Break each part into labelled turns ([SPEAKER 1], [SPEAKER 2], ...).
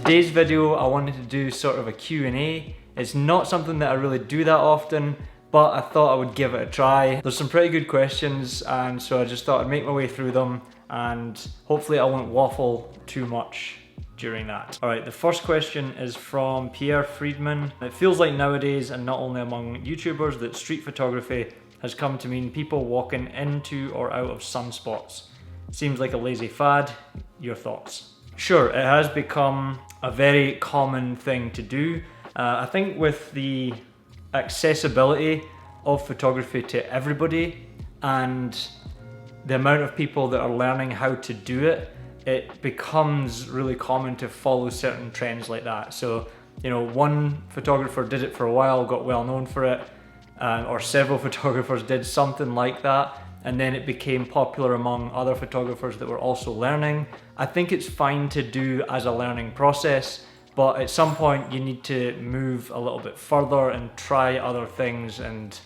[SPEAKER 1] today's video, I wanted to do sort of a Q&A. It's not something that I really do that often, but I thought I would give it a try. There's some pretty good questions, and so I just thought I'd make my way through them, and hopefully I won't waffle too much during that. Alright, the first question is from Pierre Friedman. It feels like nowadays, and not only among YouTubers, that street photography has come to mean people walking into or out of sunspots. Seems like a lazy fad. Your thoughts? Sure, it has become a very common thing to do. I think with the accessibility of photography to everybody and the amount of people that are learning how to do it, it becomes really common to follow certain trends like that. So, you know, one photographer did it for a while, got well known for it, or several photographers did something like that, and then it became popular among other photographers that were also learning. I think it's fine to do as a learning process, but at some point you need to move a little bit further and try other things and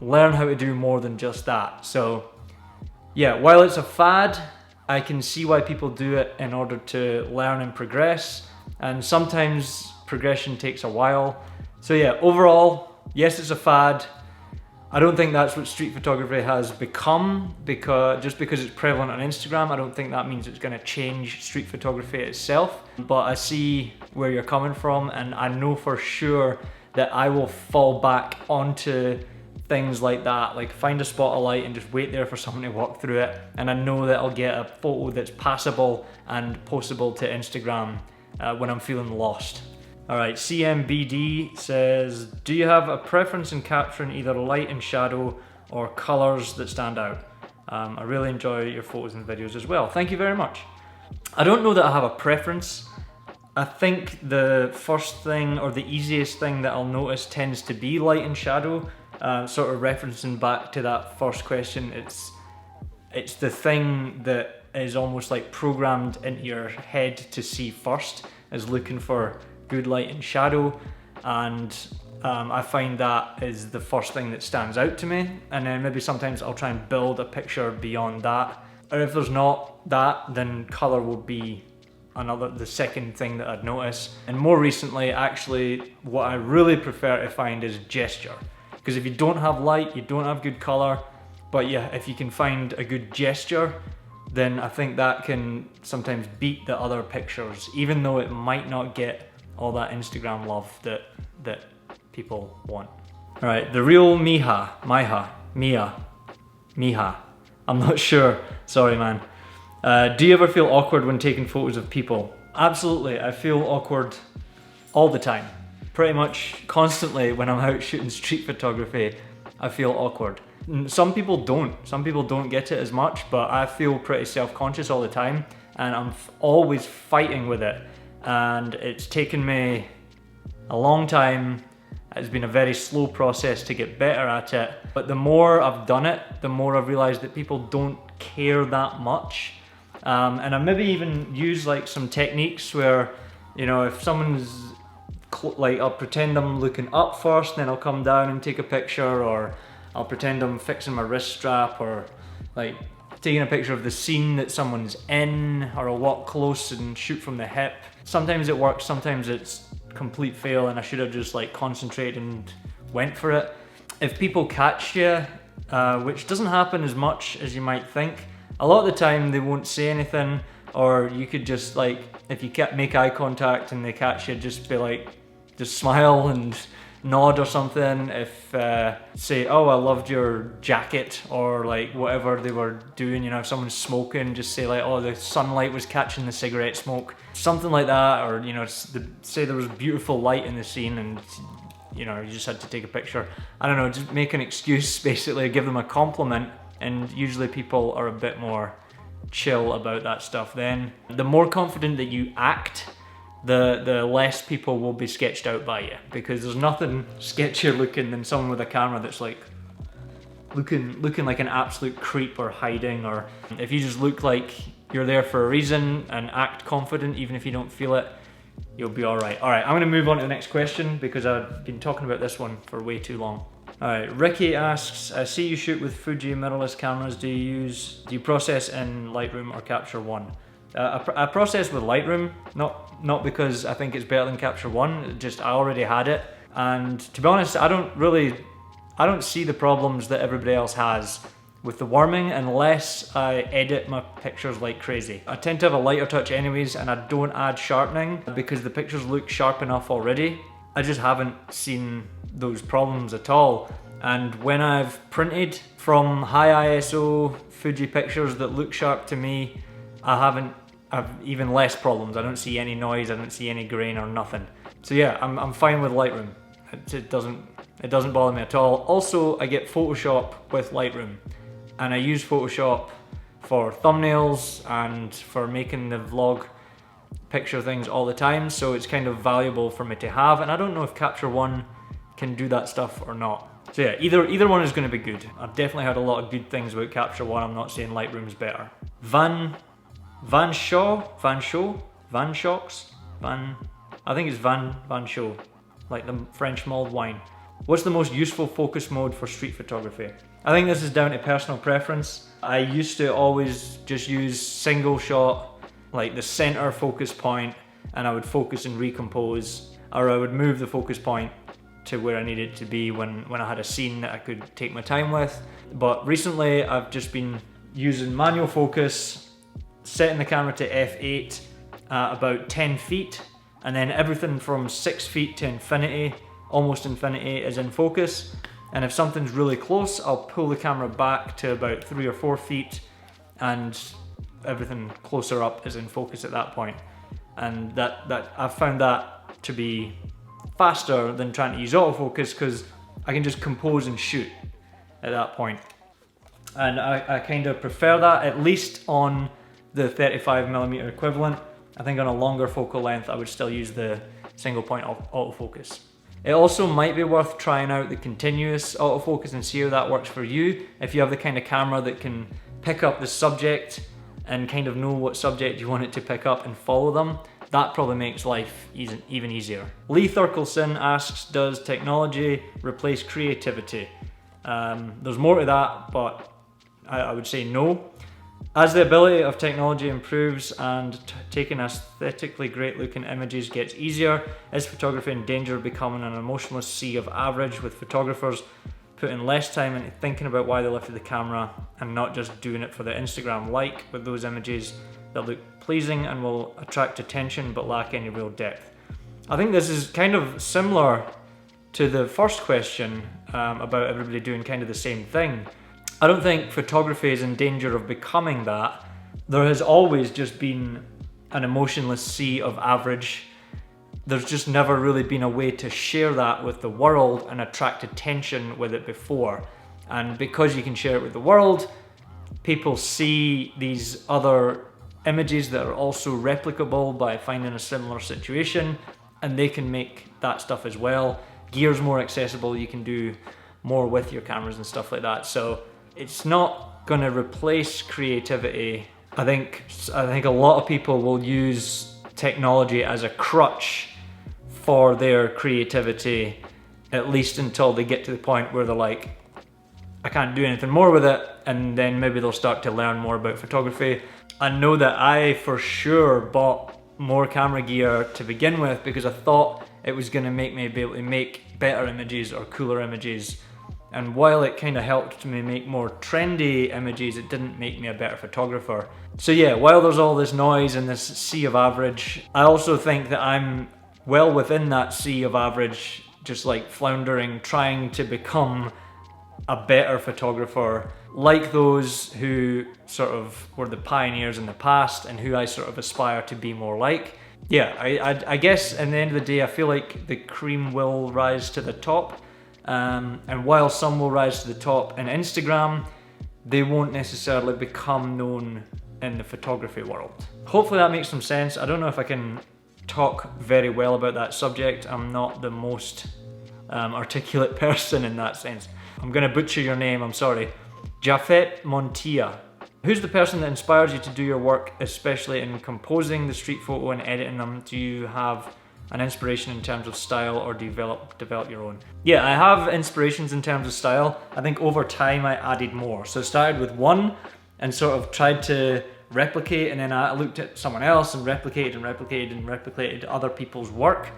[SPEAKER 1] learn how to do more than just that. So yeah, while it's a fad, I can see why people do it in order to learn and progress, and sometimes progression takes a while. So yeah, overall, yes, it's a fad. I don't think that's what street photography has become, because just because it's prevalent on Instagram, I don't think that means it's going to change street photography itself. But I see where you're coming from, and I know for sure that I will fall back onto things like that, like find a spot of light and just wait there for someone to walk through it, and I know that I'll get a photo that's passable and postable to Instagram when I'm feeling lost. Alright, CMBD says, do you have a preference in capturing either light and shadow or colours that stand out? I really enjoy your photos and videos as well. Thank you very much. I don't know that I have a preference. I think the first thing, or the easiest thing that I'll notice, tends to be light and shadow. Sort of referencing back to that first question, it's the thing that is almost like programmed into your head to see first, is looking for good light and shadow, and I find that is the first thing that stands out to me, and then maybe sometimes I'll try and build a picture beyond that, or if there's not that, then colour will be the second thing that I'd notice. And more recently, actually, what I really prefer to find is gesture, because if you don't have light, you don't have good colour, but yeah, if you can find a good gesture, then I think that can sometimes beat the other pictures, even though it might not get all that Instagram love that people want. All right, the real Mia, I'm not sure, sorry man. Do you ever feel awkward when taking photos of people? Absolutely, I feel awkward all the time. Pretty much constantly when I'm out shooting street photography, I feel awkward. Some people don't get it as much, but I feel pretty self-conscious all the time, and I'm always fighting with it. And it's taken me a long time. It's been a very slow process to get better at it, but the more I've done it, the more I've realized that people don't care that much. And I maybe even use like some techniques where, you know, if someone's like, I'll pretend I'm looking up first, then I'll come down and take a picture, or I'll pretend I'm fixing my wrist strap, or like taking a picture of the scene that someone's in, or I'll walk close and shoot from the hip. Sometimes it works, sometimes it's complete fail, and I should have just like concentrated and went for it. If people catch you, which doesn't happen as much as you might think, a lot of the time they won't say anything, or you could just like, if you make eye contact and they catch you, just be like, just smile and nod or something. If say, oh, I loved your jacket, or like whatever they were doing, you know, if someone's smoking, just say like, oh, the sunlight was catching the cigarette smoke, something like that. Or, you know, say there was beautiful light in the scene and, you know, you just had to take a picture. I don't know, just make an excuse, basically give them a compliment, and usually people are a bit more chill about that stuff then. The more confident that you act, the less people will be sketched out by you, because there's nothing sketchier looking than someone with a camera that's like looking like an absolute creep or hiding. Or if you just look like you're there for a reason and act confident even if you don't feel it, you'll be alright. Alright, I'm gonna move on to the next question because I've been talking about this one for way too long. Alright, Ricky asks, I see you shoot with Fuji mirrorless cameras. Do you process in Lightroom or Capture One? I process with Lightroom, not because I think it's better than Capture One, just I already had it. And to be honest, I don't see the problems that everybody else has with the worming unless I edit my pictures like crazy. I tend to have a lighter touch anyways, and I don't add sharpening because the pictures look sharp enough already. I just haven't seen those problems at all. And when I've printed from high ISO Fuji pictures that look sharp to me, I've even less problems. I don't see any noise, I don't see any grain or nothing. So yeah, I'm fine with Lightroom. It doesn't bother me at all. Also, I get Photoshop with Lightroom, and I use Photoshop for thumbnails and for making the vlog picture things all the time, so it's kind of valuable for me to have, and I don't know if Capture One can do that stuff or not. So yeah, either one is going to be good. I've definitely heard a lot of good things about Capture One. I'm not saying Lightroom's better. I think it's Van Show, like the French mulled wine. What's the most useful focus mode for street photography? I think this is down to personal preference. I used to always just use single shot, like the center focus point, and I would focus and recompose, or I would move the focus point to where I needed it to be when I had a scene that I could take my time with. But recently I've just been using manual focus, setting the camera to f8 at about 10 feet, and then everything from 6 feet to infinity, almost infinity, is in focus. And if something's really close, I'll pull the camera back to about 3 or 4 feet, and everything closer up is in focus at that point. And that I've found that to be faster than trying to use autofocus, because I can just compose and shoot at that point. And I kind of prefer that, at least on the 35mm equivalent. I think on a longer focal length I would still use the single point autofocus. It also might be worth trying out the continuous autofocus and see how that works for you. If you have the kind of camera that can pick up the subject and kind of know what subject you want it to pick up and follow them, that probably makes life even easier. Lee Thurkelson asks, does technology replace creativity? There's more to that, but I would say no. As the ability of technology improves and taking aesthetically great looking images gets easier, is photography in danger of becoming an emotionless sea of average, with photographers putting less time into thinking about why they lifted the camera and not just doing it for the Instagram like, with those images that look pleasing and will attract attention but lack any real depth? I think this is kind of similar to the first question about everybody doing kind of the same thing. I don't think photography is in danger of becoming that. There has always just been an emotionless sea of average. There's just never really been a way to share that with the world and attract attention with it before. And because you can share it with the world, people see these other images that are also replicable by finding a similar situation, and they can make that stuff as well. Gear's more accessible, you can do more with your cameras and stuff like that. So it's not going to replace creativity. I think a lot of people will use technology as a crutch for their creativity, at least until they get to the point where they're like, I can't do anything more with it, and then maybe they'll start to learn more about photography. I know that I for sure bought more camera gear to begin with because I thought it was going to make me be able to make better images or cooler images. And while it kind of helped me make more trendy images, it didn't make me a better photographer. So yeah, while there's all this noise and this sea of average, I also think that I'm well within that sea of average, just like floundering, trying to become a better photographer, like those who sort of were the pioneers in the past and who I sort of aspire to be more like. Yeah, I guess at the end of the day, I feel like the cream will rise to the top. And while some will rise to the top in Instagram, they won't necessarily become known in the photography world. Hopefully that makes some sense. I don't know if I can talk very well about that subject. I'm not the most articulate person in that sense. I'm gonna butcher your name, I'm sorry. Jafet Montilla. Who's the person that inspires you to do your work, especially in composing the street photo and editing them? Do you have an inspiration in terms of style, or develop your own? Yeah, I have inspirations in terms of style. I think over time I added more. So I started with one and sort of tried to replicate, and then I looked at someone else and replicated and replicated and replicated other people's work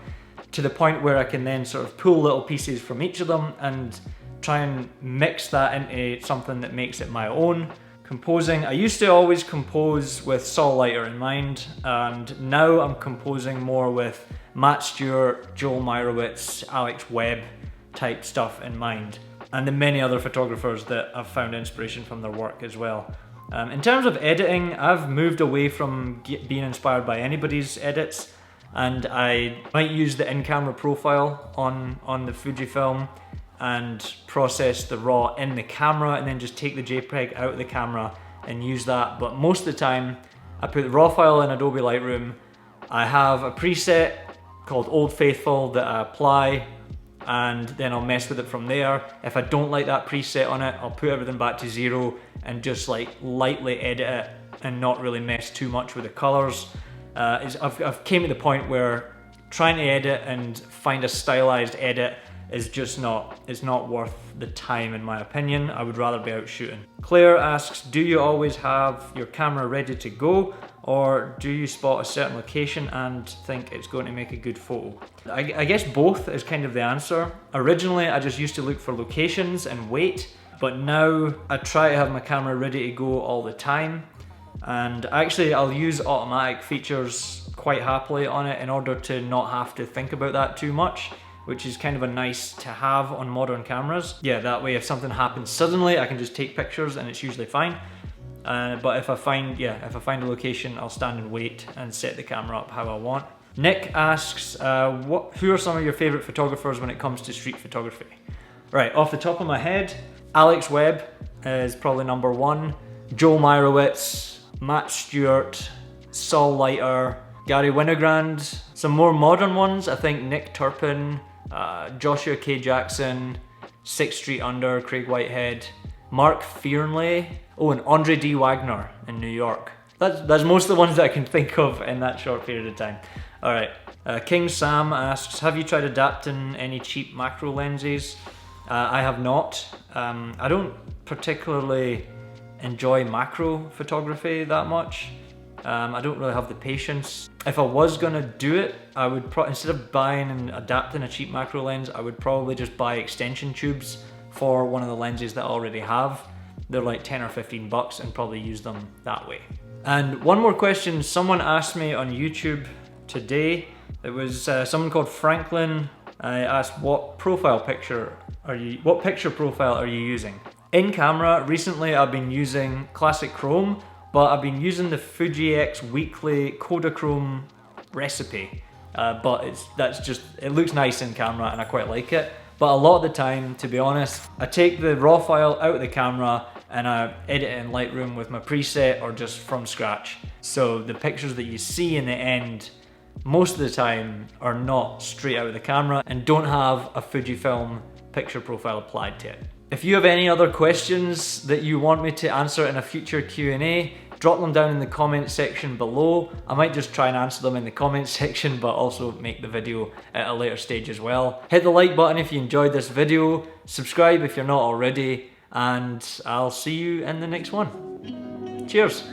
[SPEAKER 1] to the point where I can then sort of pull little pieces from each of them and try and mix that into something that makes it my own. Composing, I used to always compose with Saul Leiter in mind, and now I'm composing more with Matt Stewart, Joel Meyerowitz, Alex Webb type stuff in mind, and the many other photographers that I've found inspiration from their work as well. In terms of editing, I've moved away from being inspired by anybody's edits, and I might use the in-camera profile on the Fujifilm and process the RAW in the camera and then just take the JPEG out of the camera and use that. But most of the time, I put the RAW file in Adobe Lightroom. I have a preset called Old Faithful that I apply, and then I'll mess with it from there. If I don't like that preset on it, I'll put everything back to 0 and just like lightly edit it and not really mess too much with the colors. I've came to the point where trying to edit and find a stylized edit is just not worth the time in my opinion. I would rather be out shooting. Claire asks, do you always have your camera ready to go, or do you spot a certain location and think it's going to make a good photo? I guess both is kind of the answer. Originally I just used to look for locations and wait, but now I try to have my camera ready to go all the time. And actually I'll use automatic features quite happily on it in order to not have to think about that too much, which is kind of a nice to have on modern cameras. Yeah, that way if something happens suddenly, I can just take pictures and it's usually fine. But if I find a location, I'll stand and wait and set the camera up how I want. Nick asks, who are some of your favorite photographers when it comes to street photography? Right, off the top of my head, Alex Webb is probably number 1. Joel Meyerowitz, Matt Stewart, Saul Leiter, Gary Winogrand. Some more modern ones, I think Nick Turpin, Joshua K. Jackson, 6th Street Under, Craig Whitehead, Mark Fearnley, and Andre D. Wagner in New York. That's most of the ones that I can think of in that short period of time. Alright, King Sam asks, have you tried adapting any cheap macro lenses? I have not. I don't particularly enjoy macro photography that much. I don't really have the patience. If I was gonna do it, I would instead of buying and adapting a cheap macro lens, I would probably just buy extension tubes for one of the lenses that I already have. They're like 10 or 15 bucks and probably use them that way. And one more question someone asked me on YouTube today. It was someone called Franklin. I asked what picture profile are you using? In camera, recently I've been using classic chrome, but I've been using the Fuji X Weekly Kodachrome recipe. But it looks nice in camera and I quite like it. But a lot of the time, to be honest, I take the raw file out of the camera and I edit it in Lightroom with my preset or just from scratch. So the pictures that you see in the end, most of the time are not straight out of the camera and don't have a Fujifilm picture profile applied to it. If you have any other questions that you want me to answer in a future Q&A, drop them down in the comment section below. I might just try and answer them in the comment section, but also make the video at a later stage as well. Hit the like button if you enjoyed this video, subscribe if you're not already, and I'll see you in the next one. Cheers!